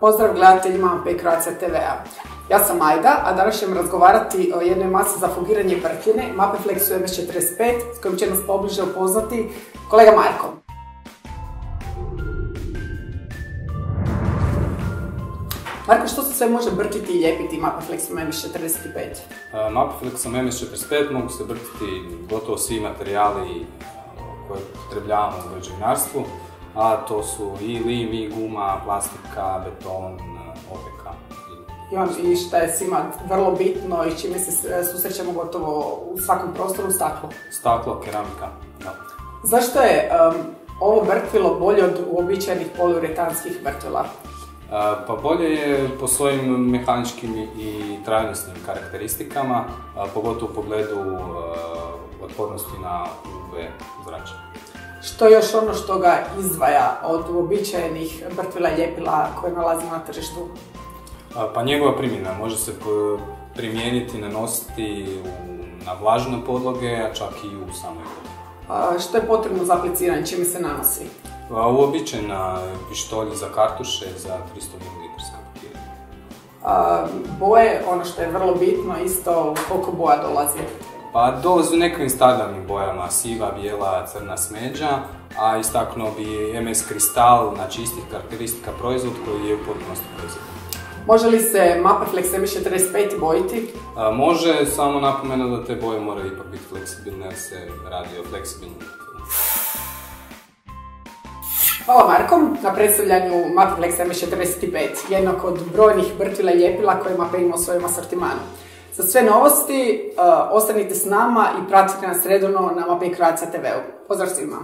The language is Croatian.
Pozdrav gledateljima MAPE Croatia TV-a. Ja sam Majda, a danas ćemo razgovarati o jednoj masi za fugiranje brkline, MAPE Flexu MS45, s kojim će nas pobliže upoznati kolega Marko. Marko, što se sve može brkiti i ljepiti MAPE Flexom MS45? MAPE Flexom MS45 mogu se brkiti gotovo svi materijali koje potrebljavamo u građevinarstvu, a to su i lim, i guma, plastika, beton, opeka. I šta je svima vrlo bitno i čime se susrećemo gotovo u svakom prostoru, staklo? Staklo, keramika, da. Zašto je ovo brkvilo bolje od uobičajenih poliuretanskih brkvila? Pa bolje je po svojim mehaničkim i trajnostnim karakteristikama, pogotovo u pogledu otpornosti na UV zračenje. Što je još ono što ga izdvaja od uobičajenih brkvila i ljepila koje nalazimo na tržištu? Pa njegova primjena može se primijeniti, nanositi na vlažne podloge, a čak i u samoj vodi. Što je potrebno za apliciranje, čime se nanosi? Uobičajena pištolj za kartuše za 300 ml pakiranja. Boje, ono što je vrlo bitno, isto koliko boja dolazi? Pa dolazi u nekim standardnim bojama, siva, bijela, crna, smeđa, a istaknuo bi MS Kristal, znači istih karakteristika proizvod koji je u potpunosti proizvod. Može li se MAPE Flex MS45 bojiti? Može, samo napomena da te boje moraju ipak biti fleksibilne jer se radi o fleksibilnom. Hvala Marko na predstavljanju MAPE Flex MS45, jednog od brojnih brkvila i ljepila koje MAPE ima u svojem asortimanu. Za sve novosti ostanite s nama i pratite nas redovno na MAPE Croatia TV-u. Pozdrav svima!